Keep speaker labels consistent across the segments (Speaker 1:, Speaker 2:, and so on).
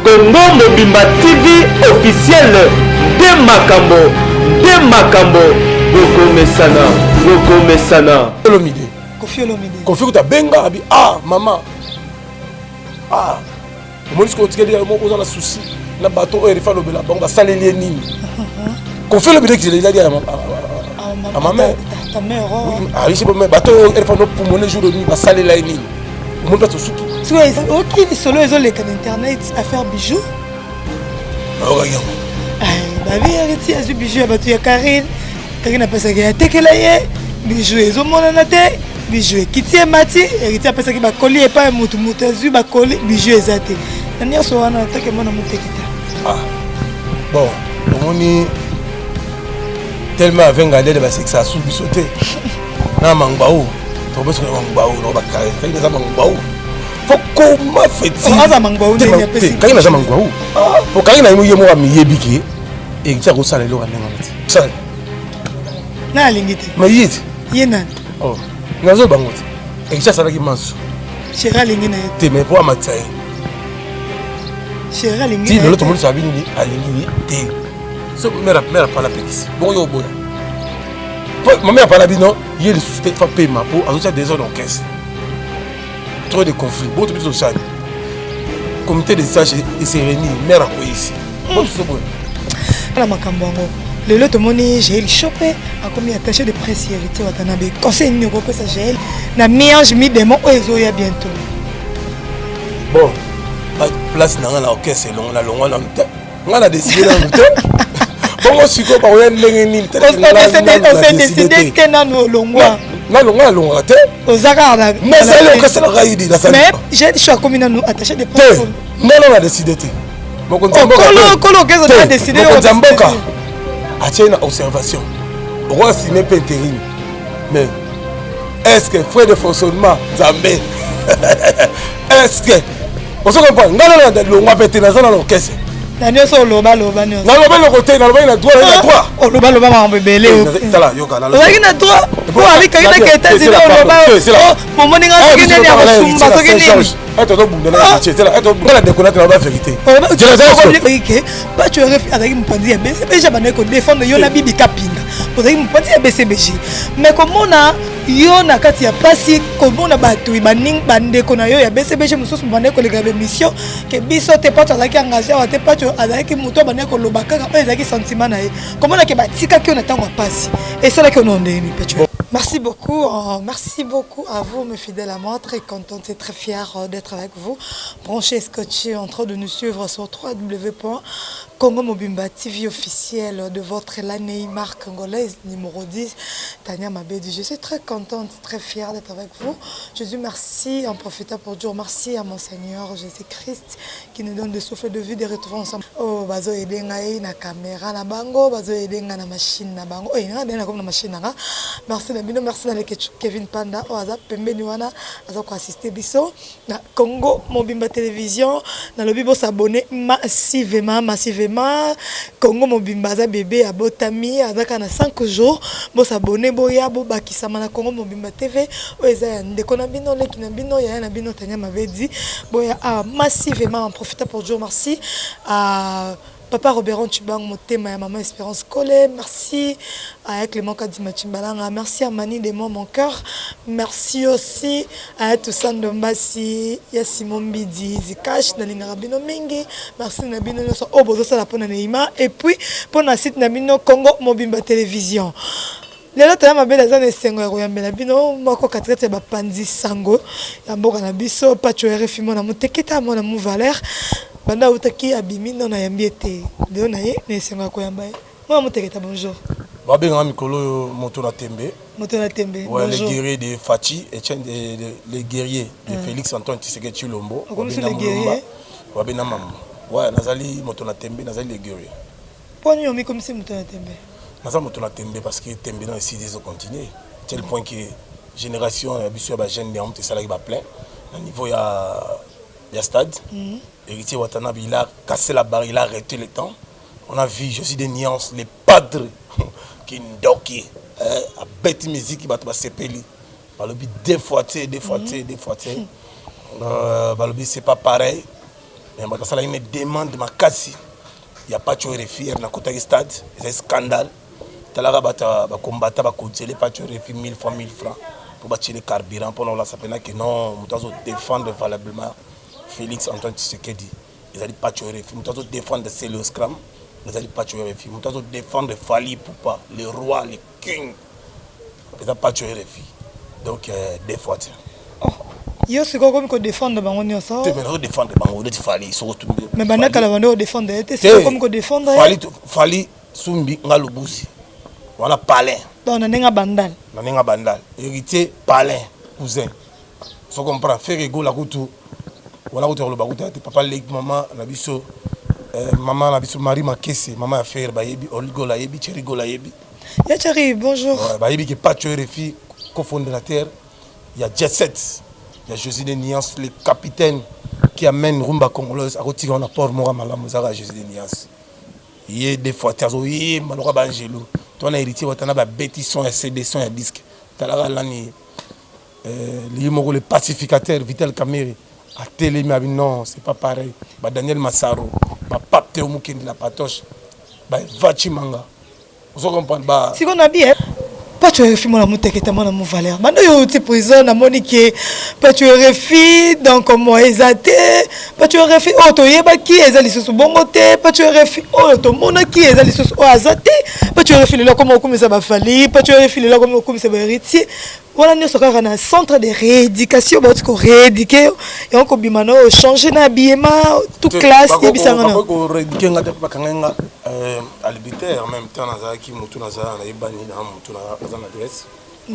Speaker 1: Congo Mobimba TV officiel de Makambo Goko Mesana
Speaker 2: Olomide Kofi kuta benga abi maman moi ce que tu dis moi on a souci na bateau et faire le bela bon va saler les nini Kofi Olomide qui l'a dit à ma mère
Speaker 3: ta mère
Speaker 2: oui c'est bon mais bateau et faire nos poumons jour de nuit va saler les nini mon pas souci
Speaker 3: OK solo ils ont les canaux internet à faire bijoux babi arrêti azu bijoux ya bato ya Karine a pas ça qui a tekela ye bijoux ils ont monana te bijoux kiti mati arrêti a pas ça qui ba coller et pas mutu azu ba coller bijoux ezate nani so wana take mona mutekita
Speaker 2: bon on est tellement avec galé de c'est que ça sous sauter na mangbaou to beso mangbaou no ba kare kai na mangbaou faut comment fait-il
Speaker 3: ça mangbaou ne ya pesi
Speaker 2: kai na mangbaou pour kai na yemo mi yebiki et ça resale lo kana ngati ça
Speaker 3: na lingite
Speaker 2: mais yit
Speaker 3: yenan
Speaker 2: ngazo bangote et ça sala ki manso
Speaker 3: chera lingina
Speaker 2: te mais pour amatai
Speaker 3: chera lingina
Speaker 2: ti l'autre monde sabi ni alingini te so mère pas la pédis bon yo boya ma mère pas la bi non il y a des sociétés fa paiement pour ajouter des ordres en caisse trop de conflits beaucoup de social comité de sages et sérénie mère a quoi ici bon c'est bon
Speaker 3: la makambongo le lot moni j'ai chopé a commis attaché de presse hérité watanabe conseil ni ko pesa j'ai na mélange mi démon ozo ya bientôt
Speaker 2: bon place na la caisse long na longa na mta ngana décidé na mta bon siko ba wen ndenge ni
Speaker 3: on s'est décidé que na no longwa
Speaker 2: na longa te
Speaker 3: ozaka na
Speaker 2: mais c'est le caisse la raidi na ça
Speaker 3: mais j'ai choisi commis na attaché de presse
Speaker 2: non on a décidé te
Speaker 3: Kolo qu'est-ce qu'on a décidé
Speaker 2: à tiens une observation roi signé pas intérim mais est-ce que frais de fonctionnement Zambé est-ce que on se comprend non le mois pété dans la caisse
Speaker 3: Daniel so loba non
Speaker 2: le côté na droit
Speaker 3: oh loba ma bébélé
Speaker 2: tala yoka na
Speaker 3: na droit pour aller quand il est États-Unis loba pour mon ninga qui n'est pas sumba so qui
Speaker 2: attends donc bunda na c'est là attends la déconnaître la vérité
Speaker 3: pas tu aurais avec mpandi ya BCBG bana ko défendre yo na bibi kapinga pour mpandi ya BCBG mais comme on a yo na kati ya pasi comme na bato baning bande ko na yo ya BCBG mususu bande ko les mission que biso te pas la qui engagé wa te pas avec muto bande ko lobaka ka ezaki sentiment na ye comment na ke batika ki on attend wa pasi et ça là que on ndeni petu. Merci beaucoup à vous mes fidèles amants, très contente et très fière d'être avec vous. Branchez, scotché, en train de nous suivre sur www.Congo Mobimba TV officiel de votre l'année marque congolaise numéro 10, Tania Mabedi. Je suis très contente, très fière d'être avec vous. Jésus, merci, en profitant pour Dieu, merci à mon Seigneur Jésus-Christ qui nous donne des souffles de vie, de retrouver ensemble. Oh, bazo edengai na caméra na bango, bazo edenga na machine na bango. Oh, ina dena comme na machine na. Merci Nabino, merci na Kevin Panda, oaza pembeni wana aza ko assister biso na Congo Mobimba Télévision, na lobi bo s'abonner massivement Congo Mobimba za bébé abotami azaka na 5 jours bo s'abonner boya bo bakisama na Congo Mobimba TV oza ndeko na bino leki na bino ya na bino Tania Mabedi boya massivement en profitant pour Dieu merci à Papa Robert Tubang, Motema et Maman Espérance Collet, merci à Clément Kadima Chimbalanga, merci à Mani Demo mon cœur, merci aussi à Toussaint Dombasi, Simon Bidi, Zikash, Nalinga Rabino Mingi, merci Nabino Obozo Salapona Neima, et puis pour la site Nabino Congo Mobimba Télévision. Les autres ma belle zone sengo ya koyambela bino moko katrete ba panzi sango ya mboka na biso pacho RFI mona muteketa mona mu valeur banda utaki abimi non na yambi ete leo na ye na sengo ya koyamba moi muteketa bonjour
Speaker 2: ba benga mikolo moto na tembe
Speaker 3: bonjour
Speaker 2: les guerriers de Fachi et les guerriers de Félix Antoine Tshisekedi Chilombo
Speaker 3: ba guerriers
Speaker 2: ba bena mamu ouais nazali moto na tembe nazali les guerriers
Speaker 3: poni yomi comme si moto na tembe
Speaker 2: Naza moto na tembe parce que tembe dans ici des continuer tel point que génération habituée ba jeune néant ça là il va plein au niveau il y a stade héritier Watanabe il a cassé la barre il a arrêté le temps on a vu je suis des nuances les padres qui ndoki a bête musique qui va te sepeli balobi deux fois balobi c'est pas pareil mais bato asala une demande makasi ya Pacho RFI na kota stade c'est un scandale talaka bata bakombata bakotele Pacho RFI 1000 francs pour bâtir le carburant pendant la sapena que non muto défendre valablement Félix Antoine Tshisekedi ils allaient Pacho RFI muto défendre Célio Scram ils allaient Pacho RFI muto défendre Fali Poupa le roi le king ils allaient Pacho RFI donc des fois tiens
Speaker 3: yo c'est quoi comme qu'on défendre bango nyonso
Speaker 2: te mais défendre bango de Fali surtout
Speaker 3: mais banaka la bando défendre c'est comme qu'on défendre
Speaker 2: Fali Sumbi ngalubusi voilà palin
Speaker 3: donc nanenga bandal
Speaker 2: héritier palin cousin so comprend faire ego la kutu wala kutu lo bakuta papa leg maman na biso maman na biso Marie Makese maman affaire bayebi oligo la yebi cherigo la yebi
Speaker 3: ya cheri bonjour
Speaker 2: bayebi que Pacho RFI cofondateur il y a Jet Set il y a José de Niance le capitaine qui amène rumba congolaise à retirer on apport mora malamu zara José de Niance il est des fois tazo yi malora banjelo ton héritier watana ba bétisson et CD son et disque talaka lani le pacificateur Vital Kamerhe à télé mais non c'est pas pareil ba Daniel Massaro ba Pape Théo Mukendi la patoche ba Vachi Manga vous comprenez ba
Speaker 3: si on a bien Pacho RFI mon amour teketa mon amour valeur bando yo ti prison na monique Pacho RFI donc comment exaté Pacho RFI oh to yeba ki ezali susu bongo te Pacho RFI oh to mona ki ezali susu oh azate Pacho RFI le comme okumisa ba Fali Pacho RFI le comme okumisa ba héritier voilà nous sommes un centre de rééducation bah tu peux rééduquer et on combine maintenant changer d'habillement toute classe et puis ça
Speaker 2: on peut rééduquer ngata pa kanga albiter en même temps naza ki mutu naza na ibani na mutu na adresse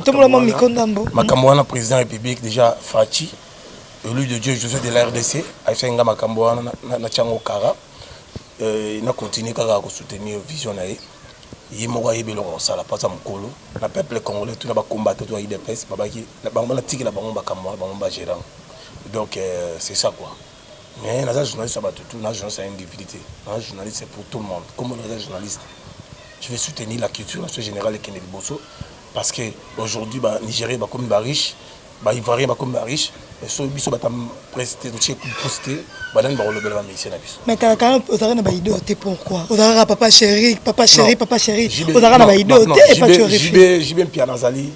Speaker 3: tout le monde mikondambo
Speaker 2: makambo na président république déjà Fachi élu de Dieu José de la RDC a fait nga makambo na chango kara na continuer kaka ko soutenir vision na il m'a dit que ça la passe à Mokolo, le peuple congolais, tout le monde combattre tout IDPS, la tique la banque gérant. Donc c'est ça quoi. Mais les journalistes ça va tout, les journalistes c'est une individualité, les journalistes c'est pour tout le monde. Comme les journalistes, je vais soutenir la culture nationale générale et Kennedy Bosso parce que aujourd'hui Nigeria va comme riche, Ivoirien va comme riche. Et so biso batam presté tout posté badan ba lobela ba mission na biso
Speaker 3: mais quand vous avez na ba idée pourquoi vous avez papa chéri vous avez na ba idée et pas tu réfléchis
Speaker 2: jibe pia nazali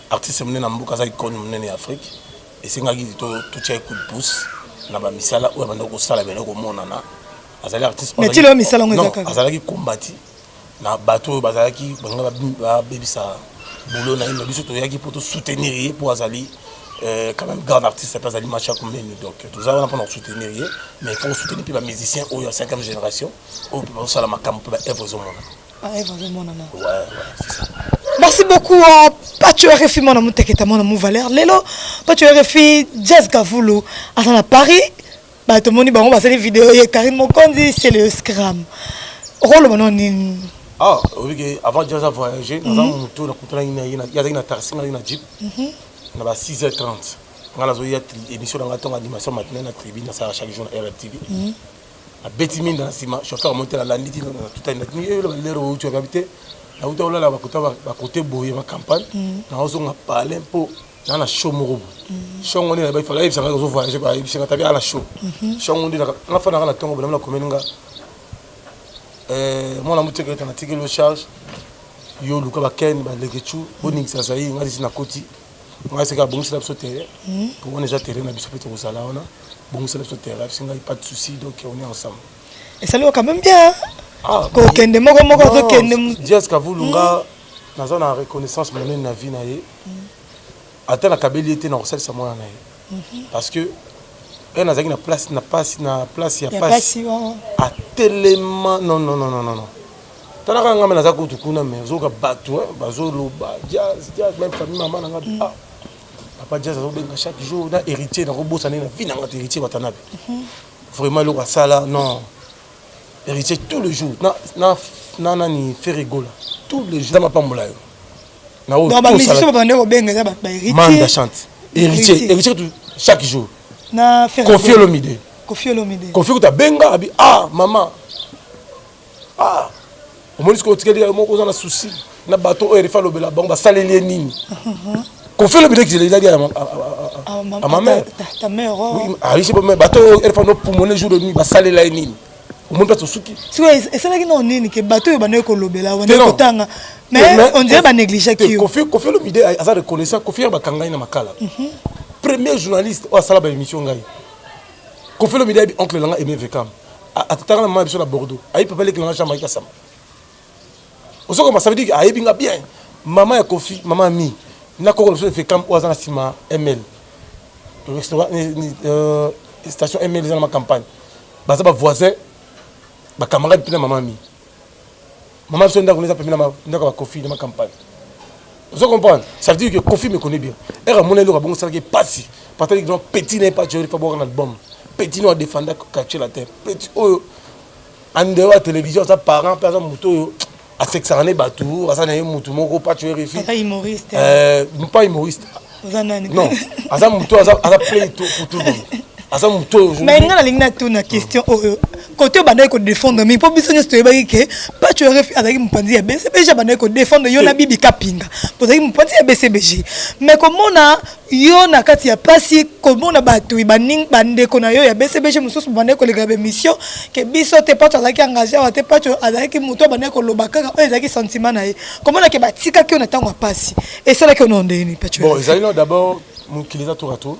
Speaker 2: artiste mné na mboka za icône mné en Afrique et singaki to tia coup de pouce na ba misala ou banda ko sala beno ko monana azali artiste
Speaker 3: mais tu le misala ngo ezaka
Speaker 2: azalaki combattre na bateau bazalaki banga ba bebisa boulot na ino biso to yaki pour soutenir pour azali quand même grand artiste c'est pas Ali Macha comme nous donc tout ça on a pas soutenir mais il faut soutenir puis les musiciens ou la 5e génération ou pour ça la macam pour Eve Zomona ouais c'est ça
Speaker 3: merci beaucoup Pacho RFI mon amour teketa mon amour valeur lelo Pacho RFI Jazz Kavulu à Paris bah tout le monde on va faire des vidéos et Karine Mokondi c'est le Scram rôle mon nom
Speaker 2: ah oui avant Jazz a voyagé dans un tour la contre il y a une taxi na jeep na ba 6h30 ngala zo ya émission dans la animation matinale na tribune na chaque jour na RTV a betimin dans sima chauffeur monter la landi tout à ni le lero tu habité na uta ola ba côté boye ma campagne na ozo nga parler po na show moko show ngoni ba fala ibisa nga zo voyager ba ibisa nga tabi ala show show ngoni na fa na tongo bela komenga mon amour teketa na tiki le charge yo luka ba ken ba lekechu boning sa sai ngadi na koti on c'est que bon c'est l'absolu terrain pour on déjà terrain na biso peut au sala on a bon c'est l'absolu terrain singa pas de souci donc on est ensemble
Speaker 3: et ça lui quand même bien ah ko kende moko to kende
Speaker 2: Jazz Kavulunga na zona reconnaissance monene na vie na ye ata na kabelité na resel sa mona na ye parce que elle na zaki na place ya passe à tellement non tanaka ngame na zakutu kuna mais zoka batu bazo loba jazz même famille maman na nga papa Jazz azobenga chaque jour na héritier na robosa na vie na ngata héritier watanabe vraiment le sala non héritier tous les jours na ni fait rigola tous les jours na pambola yo na o
Speaker 3: ba musicien ba bande ko benga za ba héritier
Speaker 2: manda chante héritier tout chaque jour
Speaker 3: na faire
Speaker 2: Koffi Olomide
Speaker 3: Koffi
Speaker 2: ta benga abi maman au moins que tu as un souci na bateau et il faut le bela bon ba saleli nini Kofi Olomide qu'il a dit à ma mère.
Speaker 3: Ta mère.
Speaker 2: Oui, je sais pas, mais bateau, elle fait nos poumons les jours de nuit, va saler la nini. Au monde pas de souki.
Speaker 3: Et c'est là qu'il y a un que bateau est bané ko lobela, on est content. Mais on dirait pas négliger qui.
Speaker 2: Kofi Olomide a ça reconnaissant, Kofi ba kanga ina makala. Premier journaliste au sala ba émission ngai. Kofi Olomide oncle langa aimé Vekam. A tatanga na mama biso na Bordeaux. Ayi papa le langa chamba ka sam. Oso comme ça veut dire que ayi binga bien. Maman ya Kofi, maman mi. Na ko ko fait Vekam au azana sima ML. Le restaurant station ML dans ma campagne. Ba ça ba voisin ba camarade pina maman mi. Maman biso ndako neza pemina ndako ba Kofi dans ma campagne. Vous comprenez? Ça veut dire que Kofi me connaît bien. Elle a mon élo bon ça qui passe. Parce que grand petit n'est pas il faut boire un album. Petit nous défendre cacher la terre. Petit en dehors de la télévision ça parents par exemple moto à sexaner batou, à ça n'est moto mon pas tu es
Speaker 3: pas humoriste.
Speaker 2: Pas humoriste. Non, à ça moto à ça play pour tout le monde. Mais
Speaker 3: il y a une question. Côté banaï ko défendre mais pour biso nyosto yebaki ke pas tu refi azaki mpanzi ya BCBG banaï ko défendre yo na bibi kapinga pour azaki mpanzi ya BCBG mais comment na yo na kati ya pasi comment na bato baning bande ko na yo ya BCBG mususu banaï ko leka émission ke biso te pas azaki engagé wa te pas azaki muto banaï ko lobaka azaki sentiment na ye comment na ke batika ki on attend pasi et c'est là que on ndeni pas tu
Speaker 2: bon ils allaient d'abord mukiliza tour à tour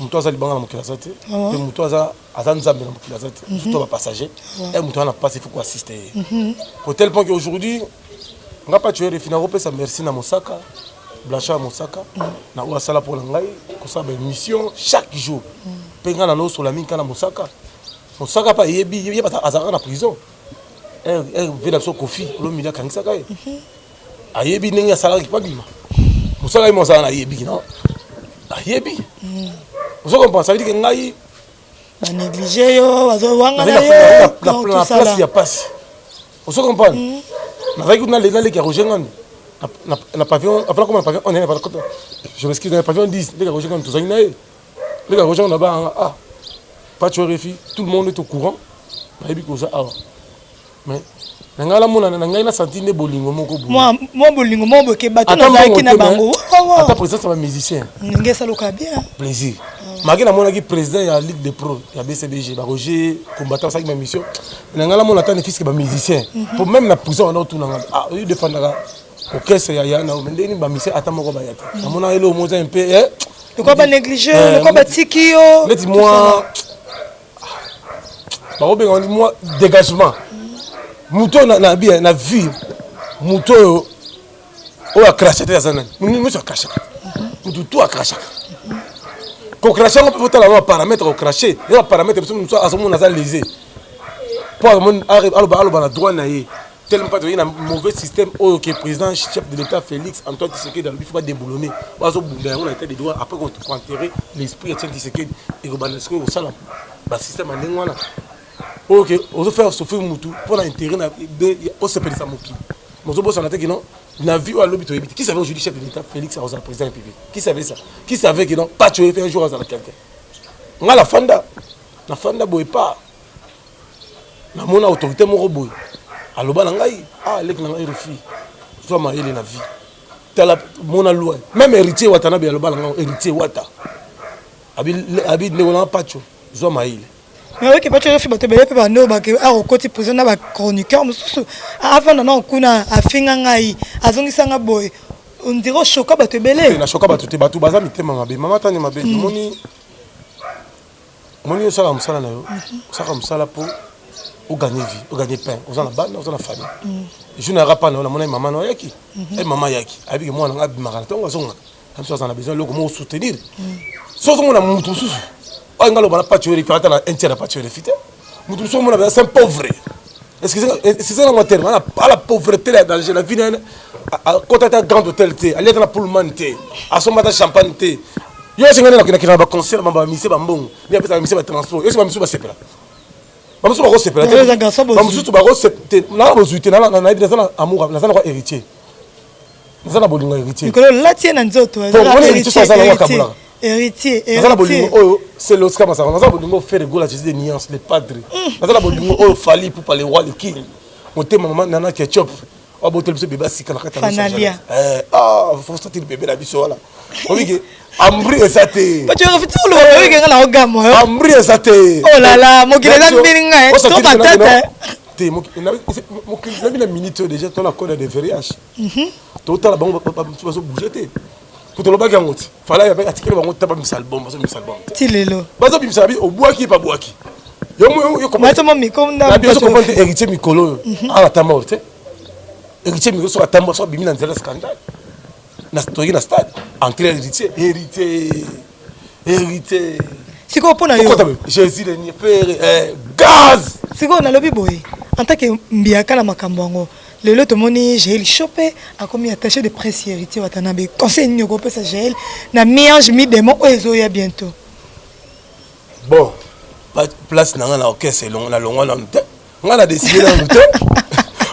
Speaker 2: muto azali banga na mukiliza te et muto azan nzambe na mukiliza te surtout ba passager et muto na passe il faut assister au tel point qu'aujourd'hui on va pas tuer les finaux ça merci na Mosaka Blanchard Mosaka na ou sala pour ngai ko sa ba mission chaque jour penga na no sur la mine kana Mosaka pas yebi pas azara na prison elle veut la so Kofi lo mila kangisa kai ayebi ninga sala ki pagima Mosaka mo sa na yebi non ayebi vous comprenez ça veut dire que ngai
Speaker 3: ba négliger yo bazo wanga na yo
Speaker 2: la place ya passe vous comprenez na va que na les qui rejoindre na pavillon après comme pavillon on est pas côté je m'excuse dans le pavillon 10 les qui rejoindre tous aïna les qui rejoindre là-bas ah pas tu refi tout le monde est au courant ayebi ko ça mais nangala mona nangana senti ne bolingo moko bu moi
Speaker 3: bolingo mo ke bato na zaki na bango
Speaker 2: ata président ça va musicien
Speaker 3: ngesa loka bien
Speaker 2: plaisir makina mona ki président ya ligue de pro ya BCBG ba Roger combattant ça qui ma mission nangala mona tane fils que ba musicien pour même na prison on tout nangala ah il défendra OK c'est ya na mendeni ba musicien ata moko ba yata mona elo mo un peu
Speaker 3: de quoi ba négliger de quoi ba tikio
Speaker 2: dis-moi ba obenga on dit moi dégagement muto na bien na vie muto o a craché des années nous ça craché muto tout a craché ko craché on peut la paramètre au craché et paramètre nous ça asomo na za lésé pour mon arrive alo na droit na yé tellement pas un mauvais système au que président chef de l'état Félix Antoine Tshisekedi dans il faut pas déboulonner bazo bunda on a été des droits après qu'on enterrer l'esprit de Tshisekedi et ko banasko au salam ba système en ngwana. Ok, on va faire souffrir Moutou pour l'intérêt au CPD Samoki. Mon boss en a dit non, la vie à l'hôpital. Qui savait aujourd'hui chef de l'État Félix Arozal, président de la République? Qui savait ça? Qui savait que non, pas tu faire un jour à quelqu'un? On a la Fanda boy pas. La mon autorité mon robot. Alors bah nangai, ah les nangai refi. Soit ma elle na vie. Tala mon loi. Même héritier watana bi aloba nangai héritier wata. Abi ne wala pas tu. Soit ma elle.
Speaker 3: Mais oui, pas tu as fait bateau belé pour nous, bah que à au côté prison na ba chroniqueur, mais surtout avant non kuna afinga ngai azongi sanga boy. On dirait choka bateau belé.
Speaker 2: Na choka bateau te bateau baza mitema mabe. Mama tani mabe. Moni osala musala na yo. Osala musala pour gagner vie, pour gagner pain. Osala bande, osala famille. Je n'aurai pas na mona maman no yaki. Et maman yaki. Abi que moi na bimaka tonga zonga. Comme ça on a besoin loko mo soutenir. Sozo mona mutu susu. On a le pas tuer, il faut attendre un tiers de pas tuer les fites. Nous tous sommes c'est un pauvre. Est-ce que c'est un terme? À la pauvreté dans la vie, à côté d'un grand hôtel, à l'aide de la Pullman, à son matin champagne. Il y a des gens qui ont un concert, il y a des gens qui ont un transport, il y a des gens qui ont un separa. Il y a des gens qui ont un héritier. Il y a des héritier.
Speaker 3: Héritier.
Speaker 2: C'est l'Oscar Massara. Nous avons fait la justice des nuances, les padres. Nous avons fait pour parler roi, les kings. On était maman nana ketchup. botel biso bébé sika na kata
Speaker 3: Fanalia.
Speaker 2: faut sortir le bébé la biso wala obi ambri esate
Speaker 3: tu refais tout le oui que la ogamo
Speaker 2: ambri esate
Speaker 3: oh là là mo kile na bilinga to matata
Speaker 2: te mo na minute déjà to la code de verriage to ta la bango tu vas bouger te ko to lo ba gango ti fala ya ba atikele bango ta ba misal bomba so misal bomba
Speaker 3: ti lelo
Speaker 2: bazo bimisa bi obwaki pa bwaki yo comment
Speaker 3: mato mi comme na
Speaker 2: biso comprendre héritier mikolo ala ta morte héritier mikolo so atamba so bimina nzela scandale na story na stade entre héritier
Speaker 3: siko pona yo
Speaker 2: Jésus le ni père gaz
Speaker 3: siko na lobi boy en tant que mbiaka na makambo ngo lelo tomoni j'ai chopé a commis attaché de presse héritier watanabe conseil nyoko pesa gel na mélange mi démon ozo ya bientôt
Speaker 2: bon place na nga na orchestre long na longa na nte nga na décider na nte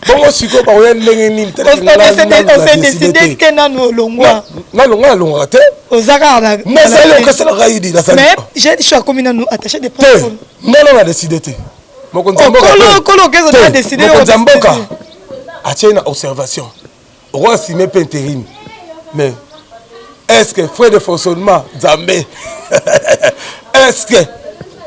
Speaker 2: bon siko ba oya ndenge nini
Speaker 3: on s'est décidé que na no longwa
Speaker 2: na longa te
Speaker 3: ozaka na
Speaker 2: mais c'est l'orchestre la raidi la salle
Speaker 3: mais j'ai dit je suis commis na nous attaché de presse
Speaker 2: non na décider te moko nzamboka
Speaker 3: kolo kezo na décider
Speaker 2: moko nzamboka atie na observation roi signé pe intérim mais est-ce que frais de fonctionnement nzambe est-ce que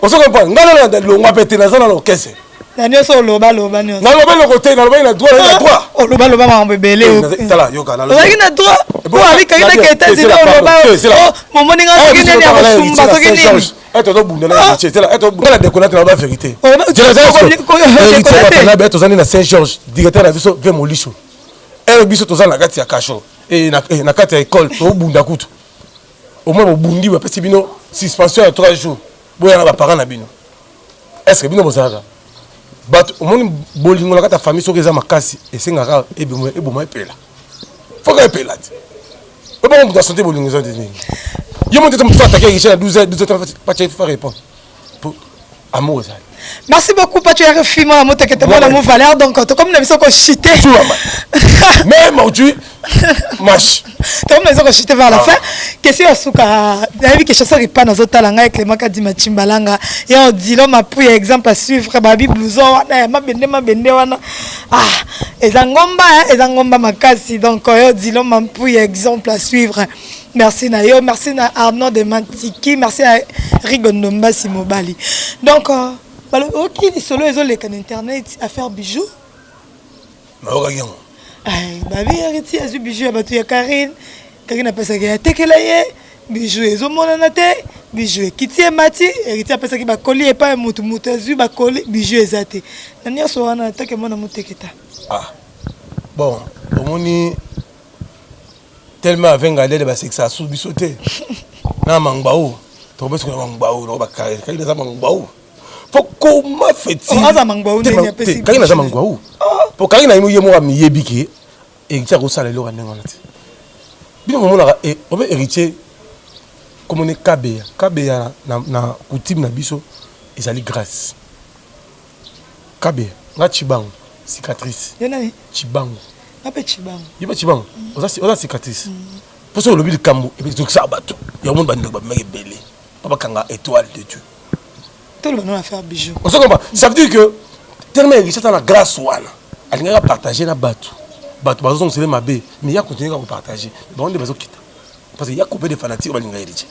Speaker 2: on se comprend ngana na longwa pete na zona l'orchestre
Speaker 3: na nyoso loba nyoso
Speaker 2: na loba le côté na loba na droit na droit
Speaker 3: o loba ma mbebele
Speaker 2: tala yoka na
Speaker 3: loba na droit po avec quelqu'un qui était zéro loba mon moninga ngene ya kusumba so ngene
Speaker 2: eto do bunda na héritier tala eto bunda déconner na la vérité je na beto zani na Saint-Georges directeur na biso ve molisho biso tozana na kati ya kasho na kati ya école to bunda kutu au moins bobundi ba pesi bino suspension ya 3 jours boya na ba parents na bino est-ce que bino bozaka but au moins bolingo la kata famille soki eza makasi esengaka eboma epela foka epela ti oba mo santé bolingo za dini yo mo tete mo attaquer richard à 12h pas tu faire répondre pour amour ça.
Speaker 3: Merci beaucoup Pacho ya refimo la moto que te bona mo valeur donc comme na biso ko chiter
Speaker 2: même aujourd'hui match
Speaker 3: comme na biso ko chiter vers la fin question asuka na bi que chanson ripa na zotala nga avec les makadi machimbalanga ya odilo mapuya exemple à suivre babi blouson na mabende wana ezangomba makasi donc yo odilo mapuya exemple à suivre. Merci na yo, merci na Arnaud de Mantiki, merci à Rigondomba Simobali. Donc ok, les solos ils ont les canaux internet à faire bijoux. Babi arrêtez à bijoux à batu ya Karine a passé que tekela ye bijoux ils ont mon anate bijoux kiti mati héritier a passé que ba coller pas mutu azu ba coller bijoux ezate. Nani so wana take mona muteketa.
Speaker 2: Bon, omoni tellement avec galère ba c'est que ça sous bisoté na mangbao to beso na mangbao no ba kai na mangbao pour comment fait-il
Speaker 3: aza mangbao ndenge pesi
Speaker 2: kai na mangbao pour kai na yemo wa miyebiki et tia ko sala lo ndenga nati bino mo na e obe héritier comme on est kabea na coutume na biso ezali grâce kabea na chibango cicatrice
Speaker 3: yenani
Speaker 2: chibango
Speaker 3: ape chibango
Speaker 2: yiba chibango oza cicatrice pour ça le lobi kambo et puis tout ça bato ya monde bande ba meke belé papa kanga étoile de Dieu
Speaker 3: tout le monde va faire bijoux
Speaker 2: on se comprend ça veut dire que tellement richesse na grâce wana alinga partager na bato bazo c'est ma bé mais il y a continuer à partager bon de bazo quitter parce qu'il y a combien de fanatiques balinga héritier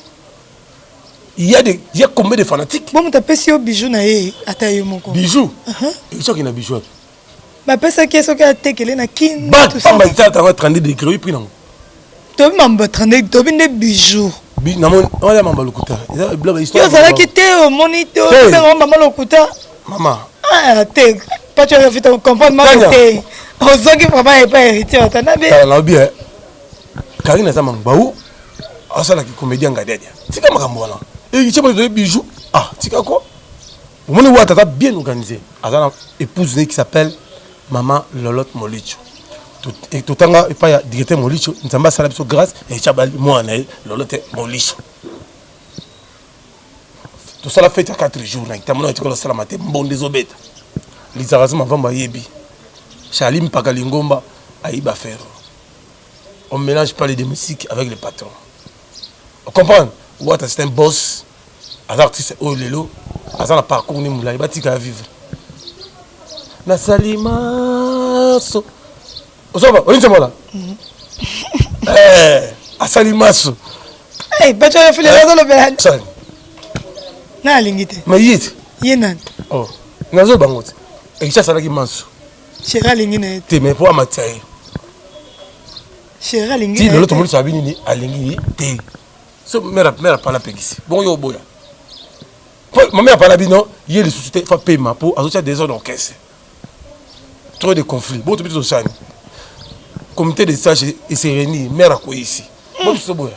Speaker 2: il y a combien de fanatiques
Speaker 3: bon tu pesi yo bijoux na ye ata yo moko
Speaker 2: bijoux et ça qui na bijoux
Speaker 3: ma pesa qui est tekele na kin
Speaker 2: tout ça ba ita 30 degrés puis non
Speaker 3: to mamba 30 to binde bijoux
Speaker 2: na mon on a mamba lokuta eza blaba histoire
Speaker 3: yo sala ki te o moniteur pe mamba lokuta
Speaker 2: maman
Speaker 3: te pas tu as fait comprendre ma côté ozongi papa et pas héritier watanabe
Speaker 2: na bien Karine za mangbaou asala ki comédien ngadedia tika makambo wana et tu me bijoux tika quoi on moni wa tata bien organisé azana épouse qui s'appelle Maman Lolotte Molicho. Et tout le temps, il y a directeur Molicho, nous avons salé sur grâce et Chabal, moi, Lolotte Molicho. Tout ça l'a fait à 4 jours. Il y a un salamate, bon désobète. Les Arazim avant Mayebi. Chalim Pakalingomba, Aïba Ferro. On ne mélange pas les domestiques avec les patrons. On comprend? C'est un boss, un artiste, oh lelo, un parcours, il va vivre. Na salimaso Osoba, on dit là. Asali maso.
Speaker 3: Bacho RFI les raisons le béhan.
Speaker 2: Sali.
Speaker 3: Na lingite.
Speaker 2: Mais yit.
Speaker 3: Yenan.
Speaker 2: Oh. Nazo bangote. Et ça salaki maso.
Speaker 3: Chéra lingine.
Speaker 2: Te mais pour amatai.
Speaker 3: Chéra lingine.
Speaker 2: Ti lelo to mo sabi ni alingi te. So mera pala pegisi. Bon yo boya. Ma mère parle bino, il y a des sociétés qui font paiement pour associer des ordres en caisse. Trop de conflits. Bon, tu peux tout ça. Comité de sages et sérénie, mère à quoi ici. Bon, tu sais boya.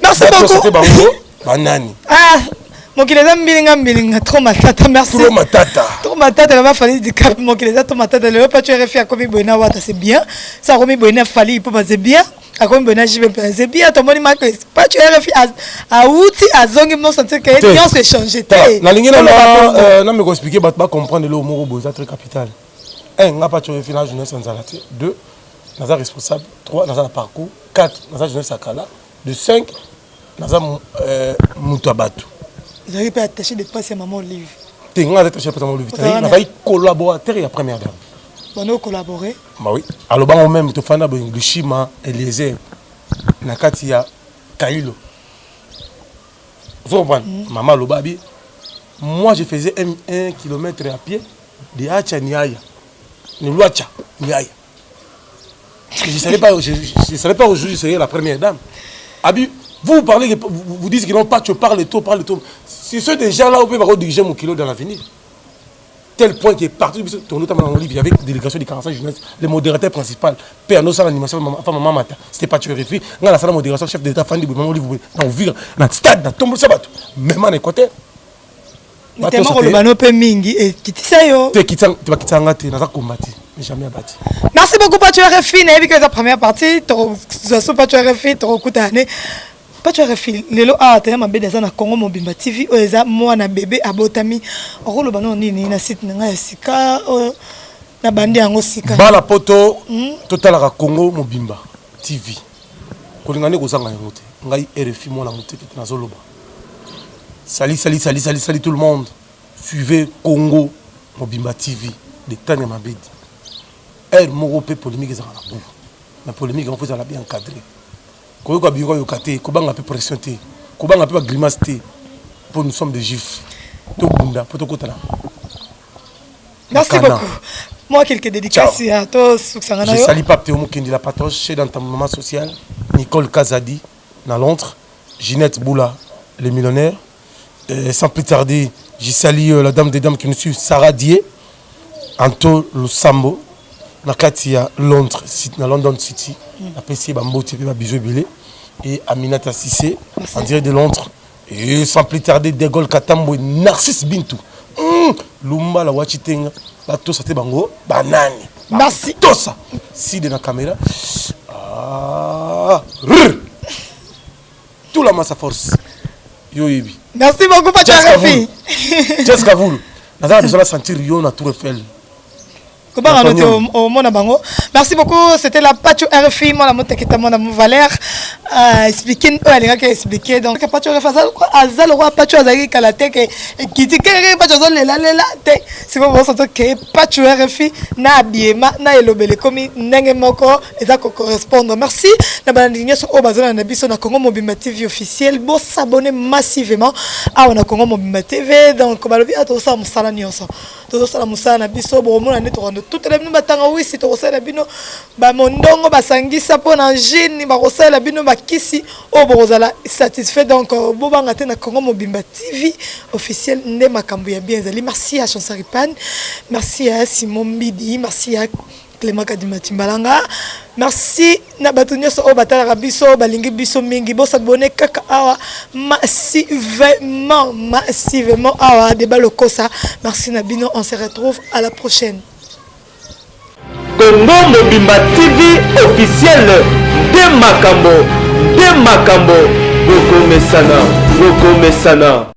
Speaker 3: Merci beaucoup.
Speaker 2: Banani.
Speaker 3: Ah, mon qui les a bilinga trop matata, merci.
Speaker 2: Trop matata.
Speaker 3: Trop matata, il va falloir du cap. Mon qui les a trop matata, le pas tu RFI à Komi Boina Wata, c'est bien. Ça Komi Boina Fali, il peut passer bien. À Komi Boina JB, c'est bien. Ton moni marque, pas tu RFI à Outi, à Zongi, mon sentir que les gens se changent.
Speaker 2: La ligne là, non, mais expliquer, bah, pas comprendre le mot beau, c'est très capital. Un, n'a pas tu RFI la jeunesse sans zalaté. Deux, n'a pas responsable. Trois, n'a pas parcours. Quatre, n'a pas jeunesse à Kala. De cinq, n'a pas Moutabatu.
Speaker 3: Vous avez pas attaché des passes à maman Olive.
Speaker 2: Tu as attaché des passes à maman Olive. Tu as collaborateur et la première dame.
Speaker 3: On a collaboré.
Speaker 2: Bah oui. Alors, bah, même, tu fais le Chima et les airs. Nakati ya Kailo. Vous comprenez? Maman Lobabi. Moi, je faisais 1 kilomètre à pied de Hacha Niaya. De Luacha Niaya. Je ne savais pas aujourd'hui, je serais la première dame. Abi, vous parlez, vous dites que non, pas tu parles tout. C'est ceux des gens là où vous pouvez diriger mon kilo dans l'avenir. Tel point qui est partout, notamment dans le livre, il y avait une délégation du 45 jeunesse, le modérateur principal, Père Nossa l'animation, Maman Mata, c'était pas tu RFI, dans la salle de modération, chef d'État, Fandi, Maman Olive, dans le dans le stade, dans Tombo Sabato, même en Équateur.
Speaker 3: Mais tellement le bano peut mingi et qui ça yo.
Speaker 2: Tu vas quitter en gâté, dans un combat, mais jamais abattu.
Speaker 3: Merci beaucoup, Pacho RFI, n'a vu que la première partie, tu as Pacho RFI, tu as écouté. Pas tu RFI, lelo a tena mabé za na Congo Mobimba TV oza mwana bébé abotami okolo bano nini na site nga ya sika na bandi yango sika
Speaker 2: bala poto total la Congo Mobimba TV kolingane ko zanga yango te ngai RFI mwana muteke na zoloba sali tout le monde suivez Congo Mobimba TV de Tanya Mabedi moko pe polémique za na bu na polémique on fait la bien encadré. Quand on a bien yokaté, quand on a peu pression, quand on a peu grimace, pour nous sommes des juifs. Tout bunda, pour tout côté là.
Speaker 3: Merci beaucoup. Moi, quelques dédicaces à tous.
Speaker 2: Je salue Pape Théo Moukendi la patoche, chez dans ta maman sociale, Nicole Kazadi, dans Londres, Ginette Boula, les millionnaires. Sans plus tarder, je salue la dame des dames qui nous suit, Sarah Dié, Anto Lusambo, na Katia Londres, dans London City, la PC Bamboti Bijou Bilé et Aminata Sissé en direct de Londres. Et sans plus tarder, De Gaulle Katambo et Narcisse Bintou. Lumba la Wachitenga, la Tosa Tebango, Banani.
Speaker 3: Merci.
Speaker 2: Tosa. Si de la caméra. Tout la masse force. Yo Ibi.
Speaker 3: Merci beaucoup, Pacho RFI.
Speaker 2: Jessica Voul. Nous avons besoin de sentir Yo na Tour Eiffel.
Speaker 3: Merci beaucoup, c'était la Pacho RFI, moi la motekita mon amour Valère expliquer expliquer donc Pacho RFI azal roi Pacho azali kalate qui dit que Pacho lela c'est pour vous sentir que Pacho RFI na biema na elobele comme ndenge moko eza ko correspondre. Merci na bandinyo so bazona na biso na Congo Mobimba TV officiel, bo s'abonner massivement à na Congo Mobimba TV donc balobi atosa musala nyonso tozo musala na biso bo mona neto toutes les minutes batanga wisi to kosala bino ba mondongo basangisa pona jeune ba kosala bino bakisi o bozala satisfait donc bobanga te na Congo Mobimba TV officiel nde makambo ya bien zali. Merci à Chansaripan, merci à Simon Mbidi, merci à Clément Kadimati Mbalanga, merci na batunyo so o batala biso balingi biso mingi bo s'abonner kaka awa massivement awa de balokosa. Merci Nabino, on se retrouve à la prochaine.
Speaker 1: Congo Mobimba TV officiel de Makambo Boko Mesana